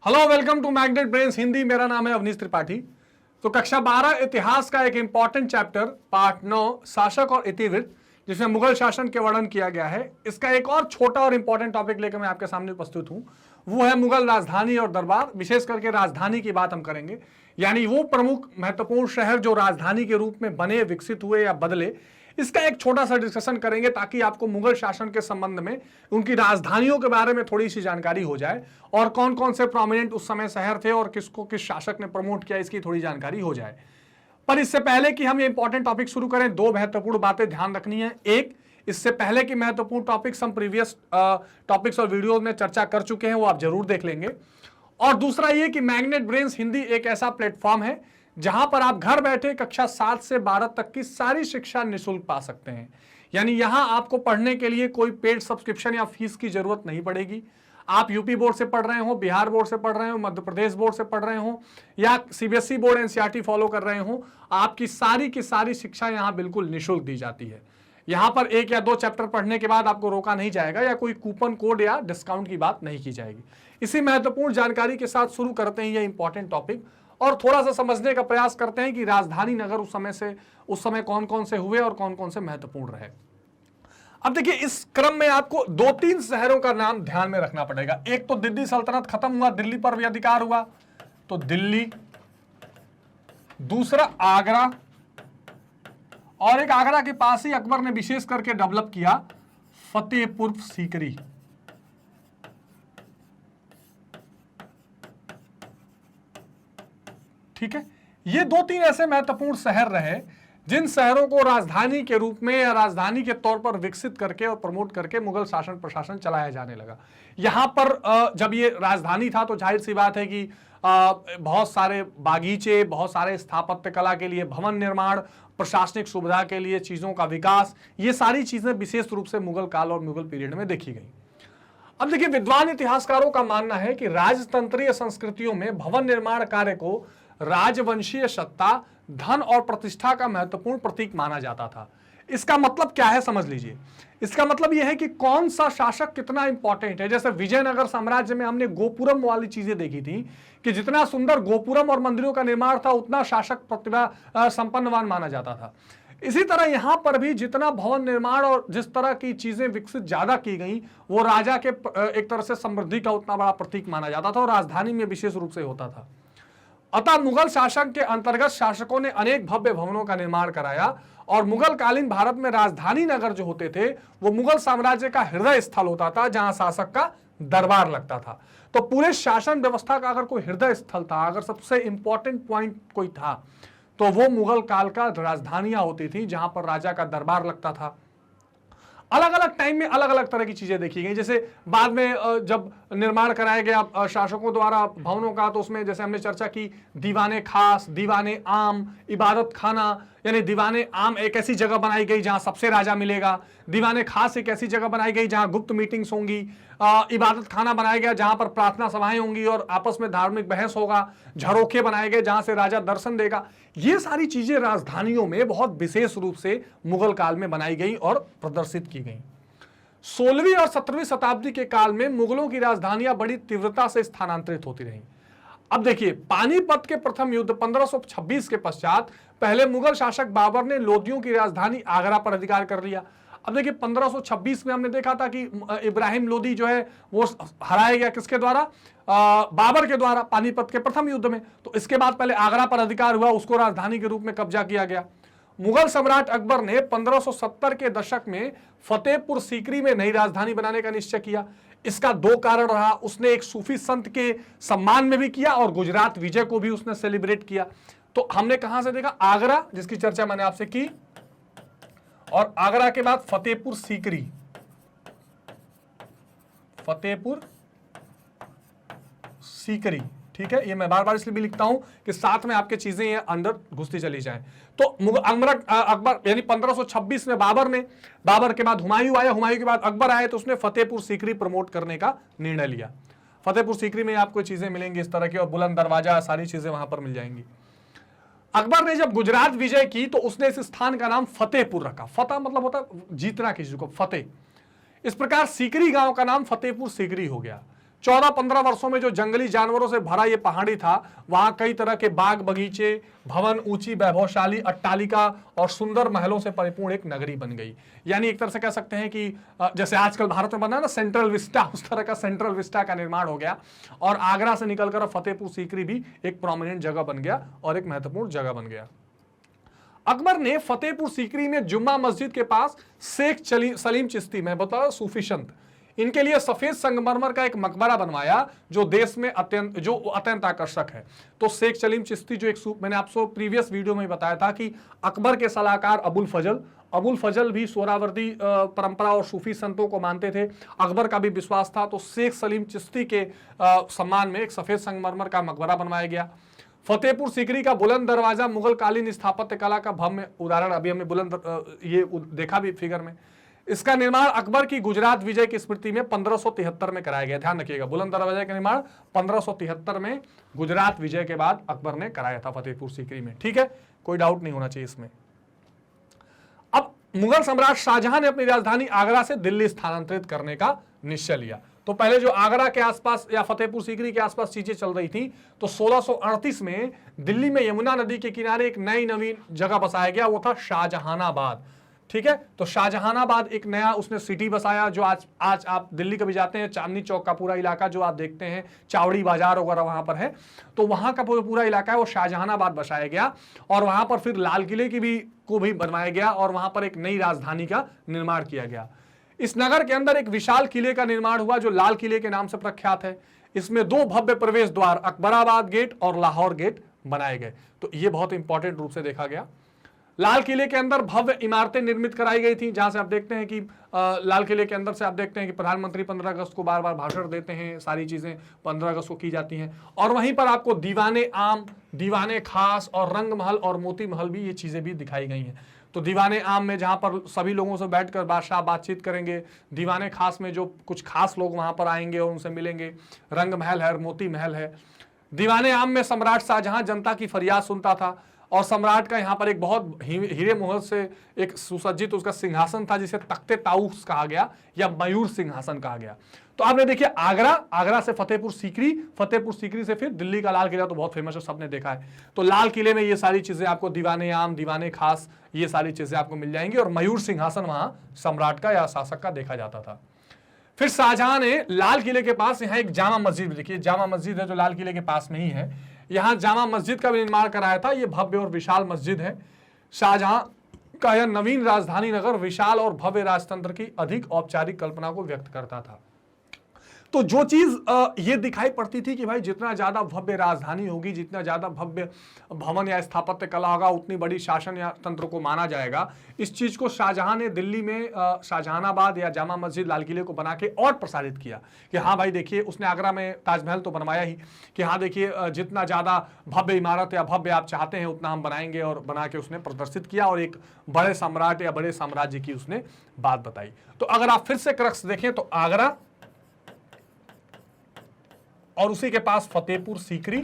Hello, welcome to magnet brains Hindi. मेरा नाम है अवनीश त्रिपाठी। तो कक्षा 12 इतिहास का एक इंपॉर्टेंट चैप्टर पार्ट 9 शासक और इतिवृत्त, जिसमें मुगल शासन के वर्णन किया गया है, इसका एक और छोटा और इंपॉर्टेंट टॉपिक लेकर मैं आपके सामने उपस्थित हूं। वो है मुगल राजधानी और दरबार। विशेष करके राजधानी की बात हम करेंगे, यानी वो प्रमुख महत्वपूर्ण शहर जो राजधानी के रूप में बने, विकसित हुए या बदले। इसका एक छोटा सा डिस्कशन करेंगे ताकि आपको मुगल शासन के संबंध में उनकी राजधानियों के बारे में थोड़ी सी जानकारी हो जाए और कौन कौन से प्रोमिनेंट उस समय शहर थे और किसको किस शासक ने प्रमोट किया, इसकी थोड़ी जानकारी हो जाए। पर इससे पहले कि हम ये इंपॉर्टेंट टॉपिक शुरू करें, दो महत्वपूर्ण बातें ध्यान रखनी है। एक, इससे पहले की महत्वपूर्ण टॉपिक्स हम प्रीवियस टॉपिक्स और वीडियोज में चर्चा कर चुके हैं, वो आप जरूर देख लेंगे। और दूसरा ये कि मैग्नेट ब्रेन्स हिंदी एक ऐसा प्लेटफॉर्म है जहां पर आप घर बैठे कक्षा 7 से 12 तक की सारी शिक्षा निःशुल्क पा सकते हैं। यानी यहां आपको पढ़ने के लिए कोई पेड सब्सक्रिप्शन या फीस की जरूरत नहीं पड़ेगी। आप यूपी बोर्ड से पढ़ रहे हो, बिहार बोर्ड से पढ़ रहे हो, मध्य प्रदेश बोर्ड से पढ़ रहे हो या सीबीएसई बोर्ड एनसीईआरटी फॉलो कर रहे हो, आपकी सारी की सारी शिक्षा यहां बिल्कुल निःशुल्क दी जाती है। यहां पर एक या दो चैप्टर पढ़ने के बाद आपको रोका नहीं जाएगा या कोई कूपन कोड या डिस्काउंट की बात नहीं की जाएगी। इसी महत्वपूर्ण जानकारी के साथ शुरू करते हैं ये इंपॉर्टेंट टॉपिक और थोड़ा सा समझने का प्रयास करते हैं कि राजधानी नगर उस समय कौन कौन से हुए और कौन कौन से महत्वपूर्ण रहे। अब देखिए, इस क्रम में आपको दो तीन शहरों का नाम ध्यान में रखना पड़ेगा। एक तो दिल्ली सल्तनत खत्म हुआ, दिल्ली पर भी अधिकार हुआ, तो दिल्ली। दूसरा आगरा, और एक आगरा के पास ही अकबर ने विशेष करके डेवलप किया, फतेहपुर सीकरी। ठीक है, ये दो तीन ऐसे महत्वपूर्ण शहर रहे जिन शहरों को राजधानी के रूप में या राजधानी के तौर पर विकसित करके और प्रमोट करके मुगल शासन प्रशासन चलाया जाने लगा। यहां पर जब ये राजधानी था तो जाहिर सी बात है कि बहुत सारे बागीचे, बहुत सारे स्थापत्य कला के लिए भवन निर्माण, प्रशासनिक सुविधा के लिए चीजों का विकास, ये सारी चीजें विशेष रूप से मुगल काल और मुगल पीरियड में देखी गई। अब देखिए, विद्वान इतिहासकारों का मानना है कि राजतंत्रीय संस्कृतियों में भवन निर्माण कार्य को राजवंशीय सत्ता, धन और प्रतिष्ठा का महत्वपूर्ण प्रतीक माना जाता था। इसका मतलब क्या है, समझ लीजिए। इसका मतलब यह है कि कौन सा शासक कितना इंपॉर्टेंट है। जैसे विजयनगर साम्राज्य में हमने गोपुरम वाली चीजें देखी थी कि जितना सुंदर गोपुरम और मंदिरों का निर्माण था उतना शासक प्रतिभा संपन्नवान माना जाता था। इसी तरह यहां पर भी जितना भवन निर्माण और जिस तरह की चीजें विकसित ज्यादा की गई, वो राजा के एक तरह से समृद्धि का उतना बड़ा प्रतीक माना जाता था और राजधानी में विशेष रूप से होता था। अतः मुगल शासन के अंतर्गत शासकों ने अनेक भव्य भवनों का निर्माण कराया और मुगल कालीन भारत में राजधानी नगर जो होते थे वो मुगल साम्राज्य का हृदय स्थल होता था, जहां शासक का दरबार लगता था। तो पूरे शासन व्यवस्था का अगर कोई हृदय स्थल था, अगर सबसे इंपॉर्टेंट पॉइंट कोई था, तो वो मुगल काल का राजधानियां होती थी जहां पर राजा का दरबार लगता था। अलग अलग टाइम में अलग अलग तरह की चीजें देखी गई। जैसे बाद में जब निर्माण कराया गया शासकों द्वारा भवनों का, तो उसमें जैसे हमने चर्चा की, दीवाने खास, दीवाने आम, इबादत खाना, यानी दीवाने आम एक ऐसी जगह बनाई गई जहां सबसे राजा मिलेगा, दीवाने खास एक ऐसी जगह बनाई गई जहां गुप्त मीटिंग्स होंगी, इबादत खाना बनाया गया जहां पर प्रार्थना सभाएं होंगी और आपस में धार्मिक बहस होगा, झरोखे बनाए गए जहां से राजा दर्शन देगा। ये सारी चीजें राजधानियों में बहुत विशेष रूप से मुगल काल में बनाई गई और प्रदर्शित की गई। 16वीं और 17वीं शताब्दी के काल में मुगलों की राजधानियां बड़ी तीव्रता से स्थानांतरित होती रहीं। अब देखिए, पानीपत के प्रथम युद्ध 1526 के पश्चात पहले मुगल शासक बाबर ने लोदियों की राजधानी आगरा पर अधिकार कर लिया। अब देखिए, 1526 में हमने देखा था कि इब्राहिम लोदी जो है वो हराया गया, किसके द्वारा? बाबर के द्वारा, पानीपत के प्रथम युद्ध में। तो इसके बाद पहले आगरा पर अधिकार हुआ, उसको राजधानी के रूप में कब्जा किया गया। मुगल सम्राट अकबर ने 1570 के दशक में फतेहपुर सीकरी में नई राजधानी बनाने का निश्चय किया। इसका दो कारण रहा, उसने एक सूफी संत के सम्मान में भी किया और गुजरात विजय को भी उसने सेलिब्रेट किया। तो हमने कहां से देखा? आगरा, जिसकी चर्चा मैंने आपसे की, और आगरा के बाद फतेहपुर सीकरी। फतेहपुर सीकरी, ठीक है। ये मैं बार बार इसलिए भी लिखता हूं कि साथ में आपके चीजें ये अंदर घुसती चली जाएं। तो अकबर यानी 1526 में बाबर के बाद हुमायूं आया, हुमायूं के बाद अकबर आए, तो उसने फतेहपुर सीकरी प्रमोट करने का निर्णय लिया। फतेहपुर सीकरी में आपको चीजें मिलेंगी इस तरह की, और बुलंद दरवाजा, सारी चीजें वहां पर मिल जाएंगी। अकबर ने जब गुजरात विजय की तो उसने इस स्थान का नाम फतेहपुर रखा। फतेह मतलब होता जीतना किसी को, फतेह। इस प्रकार सीकरी गांव का नाम फतेहपुर सीकरी हो गया। 14-15 वर्षों में जो जंगली जानवरों से भरा ये पहाड़ी था, वहां कई तरह के बाग बगीचे, भवन, ऊंची वैभवशाली अट्टालिका और सुंदर महलों से परिपूर्ण एक नगरी बन गई। यानी एक तरह से कह सकते हैं कि जैसे आजकल भारत में बना है ना सेंट्रल विस्टा, उस तरह का सेंट्रल विस्टा का निर्माण हो गया। और आगरा से निकलकर फतेहपुर सीकरी भी एक प्रोमिनेंट जगह बन गया और एक महत्वपूर्ण जगह बन गया। अकबर ने फतेहपुर सीकरी में जुम्मा मस्जिद के पास शेख सलीम चिश्ती में बता सूफी संत, इनके लिए सफेद संगमरमर का एक मकबरा बनवाया जो देश में अत्यंत आकर्षक है। तो शेख सलीम चिश्ती जो मैंने आपको प्रीवियस वीडियो में बताया था कि अकबर के सलाहकार अबुल फजल भी सोहरावर्दी परंपरा और सूफी संतों को मानते थे, अकबर का भी विश्वास था। तो शेख सलीम चिश्ती के सम्मान में एक सफेद संगमरमर का मकबरा बनवाया गया। फतेहपुर सीकरी का बुलंद दरवाजा मुगल कालीन स्थापत्य कला का भव्य उदाहरण, अभी हमने बुलंद ये देखा भी फिगर में। इसका निर्माण अकबर की गुजरात विजय की स्मृति में 1573 में कराया गया। ध्यान रखिएगा, बुलंद दरवाजे का निर्माण 1573 में गुजरात विजय के बाद अकबर ने कराया था फतेहपुर सीकरी में। ठीक है, कोई डाउट नहीं होना चाहिए इसमें। अब मुगल सम्राट शाहजहां ने अपनी राजधानी आगरा से दिल्ली स्थानांतरित करने का निश्चय लिया। तो पहले जो आगरा के आसपास या फतेहपुर सीकरी के आसपास चीजें चल रही थी, तो 1638 में दिल्ली में यमुना नदी के किनारे एक नवीन जगह बसाया गया, वो था शाहजहानाबाद। ठीक है, तो शाहजहानाबाद एक नया उसने सिटी बसाया, जो आज आप दिल्ली कभी जाते हैं, चांदनी चौक का पूरा इलाका जो आप देखते हैं, चावड़ी बाजार वगैरह वहां पर है, तो वहां का पूरा इलाका है वो शाहजहानाबाद बसाया गया। और वहां पर फिर लाल किले को भी बनवाया गया और वहां पर एक नई राजधानी का निर्माण किया गया। इस नगर के अंदर एक विशाल किले का निर्माण हुआ जो लाल किले के नाम से प्रख्यात है। इसमें 2 भव्य प्रवेश द्वार अकबराबाद गेट और लाहौर गेट बनाए गए। तो ये बहुत इंपॉर्टेंट रूप से देखा गया। लाल किले के अंदर भव्य इमारतें निर्मित कराई गई थी, जहां से आप देखते हैं कि लाल किले के अंदर से आप देखते हैं कि प्रधानमंत्री 15 अगस्त को बार बार भाषण देते हैं, सारी चीजें 15 अगस्त को की जाती हैं। और वहीं पर आपको दीवाने आम, दीवाने खास और रंग महल और मोती महल भी, ये चीजें भी दिखाई गई हैं। तो दीवाने आम में जहां पर सभी लोगों से बैठकर बादशाह बातचीत करेंगे, दीवाने खास में जो कुछ खास लोग वहां पर आएंगे और उनसे मिलेंगे, रंग महल है और मोती महल है। दीवाने आम में सम्राट शाहजहां जनता की फरियाद सुनता था और सम्राट का यहाँ पर एक बहुत हीरे मोहर से एक सुसज्जित उसका सिंहासन था जिसे तख्ते ताऊस कहा गया या मयूर सिंहासन कहा गया। तो आपने देखिए आगरा से फतेहपुर सीकरी से फिर दिल्ली का लाल किला तो बहुत फेमस है, सबने देखा है। तो लाल किले में ये सारी चीजें आपको दीवाने आम, दीवाने खास, ये सारी चीजें आपको मिल जाएंगी और मयूर सिंहासन वहां सम्राट का या शासक का देखा जाता था। फिर शाहजहां ने लाल किले के पास यहाँ एक जामा मस्जिद, देखिए जामा मस्जिद है जो लाल किले के पास में ही है, यहां जामा मस्जिद का भी निर्माण कराया था। यह भव्य और विशाल मस्जिद है। शाहजहां का यह नवीन राजधानी नगर विशाल और भव्य राजतंत्र की अधिक औपचारिक कल्पना को व्यक्त करता था। तो जो चीज ये दिखाई पड़ती थी कि भाई जितना ज्यादा भव्य राजधानी होगी, जितना ज्यादा भव्य भवन या स्थापत्य कला होगा, उतनी बड़ी शासन या तंत्र को माना जाएगा। इस चीज को शाहजहां ने दिल्ली में शाहजहानाबाद या जामा मस्जिद लाल किले को बना के और प्रसारित किया कि हाँ भाई देखिए, उसने आगरा में ताजमहल तो बनवाया ही कि हाँ देखिए जितना ज्यादा भव्य इमारत या भव्य आप चाहते हैं उतना हम बनाएंगे, और बना के उसने प्रदर्शित किया और एक बड़े सम्राट या बड़े साम्राज्य की उसने बात बताई। तो अगर आप फिर से क्रक्स देखें तो आगरा और उसी के पास फतेहपुर सीकरी,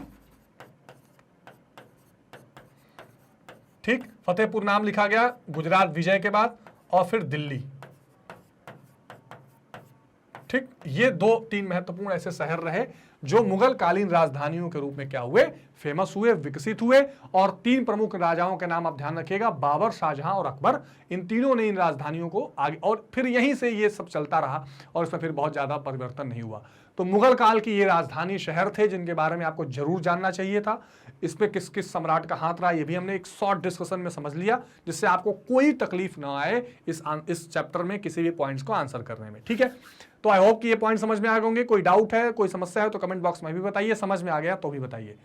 ठीक, फतेहपुर नाम लिखा गया गुजरात विजय के बाद, और फिर दिल्ली। ठीक, ये 2-3 महत्वपूर्ण ऐसे शहर रहे जो मुगल कालीन राजधानियों के रूप में क्या हुए, फेमस हुए, विकसित हुए। और 3 प्रमुख राजाओं के नाम आप ध्यान रखिएगा, बाबर, शाहजहां और अकबर। इन तीनों ने इन राजधानियों को आगे, और फिर यहीं से ये सब चलता रहा और इसमें फिर बहुत ज्यादा परिवर्तन नहीं हुआ। तो मुगल काल की ये राजधानी शहर थे जिनके बारे में आपको जरूर जानना चाहिए था। इसमें किस किस सम्राट का हाथ रहा ये भी हमने एक शॉर्ट डिस्कशन में समझ लिया, जिससे आपको कोई तकलीफ ना आए इस चैप्टर में किसी भी पॉइंट्स को आंसर करने में। ठीक है, तो आई होप कि ये पॉइंट समझ में आ गए होंगे। कोई डाउट है, कोई समस्या है तो कमेंट बॉक्स में भी बताइए, समझ में आ गया तो भी बताइए।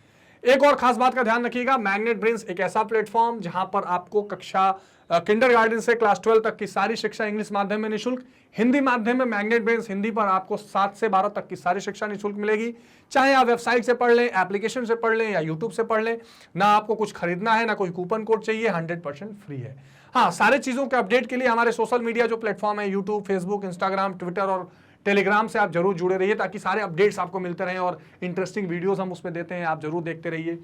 एक और खास बात का ध्यान रखिएगा, मैग्नेट ब्रेन्स एक ऐसा प्लेटफॉर्म जहां पर आपको कक्षा किंडरगार्टन से क्लास 12 तक की सारी शिक्षा इंग्लिश माध्यम में निःशुल्क, हिंदी माध्यम में मैग्नेट ब्रेन्स हिंदी पर आपको 7 से 12 तक की सारी शिक्षा निःशुल्क मिलेगी। चाहे आप वेबसाइट से पढ़ लें, एप्लीकेशन से पढ़ लें या यूट्यूब से पढ़ लें, ना आपको कुछ खरीदना है, ना कोई कूपन कोड चाहिए, 100% फ्री है। हाँ, सारे चीजों के अपडेट के लिए हमारे सोशल मीडिया जो प्लेटफॉर्म है, यूट्यूब, फेसबुक, इंस्टाग्राम, ट्विटर और टेलीग्राम से आप जरूर जुड़े रहिए ताकि सारे अपडेट्स आपको मिलते रहें, और इंटरेस्टिंग वीडियोस हम उसमें देते हैं, आप जरूर देखते रहिए।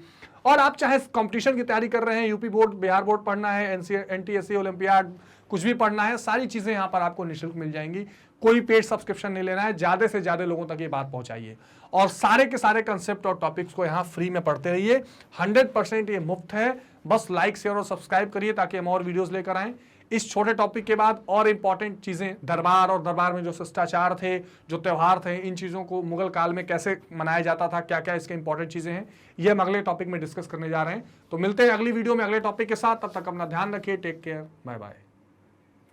और आप चाहे कंपटीशन की तैयारी कर रहे हैं, यूपी बोर्ड, बिहार बोर्ड पढ़ना है, NTSC ओलंपियाड कुछ भी पढ़ना है, सारी चीजें यहाँ पर आपको निःशुल्क मिल जाएंगी, कोई पेड सब्सक्रिप्शन नहीं लेना है, ज्यादा से ज्यादा लोगों तक ये बात पहुंचाइए और सारे के सारे कंसेप्ट और टॉपिक्स को यहाँ फ्री में पढ़ते रहिए। 100% ये मुफ्त है, बस लाइक शेयर और सब्सक्राइब करिए ताकि हम और वीडियोस लेकर आएं। इस छोटे टॉपिक के बाद और इंपॉर्टेंट चीजें, दरबार और दरबार में जो शिष्टाचार थे, जो त्यौहार थे, इन चीजों को मुगल काल में कैसे मनाया जाता था, क्या क्या इसके इंपॉर्टेंट चीजें हैं, ये हम अगले टॉपिक में डिस्कस करने जा रहे हैं। तो मिलते हैं अगली वीडियो में अगले टॉपिक के साथ, तब तक अपना ध्यान रखिए, टेक केयर, बाय बाय।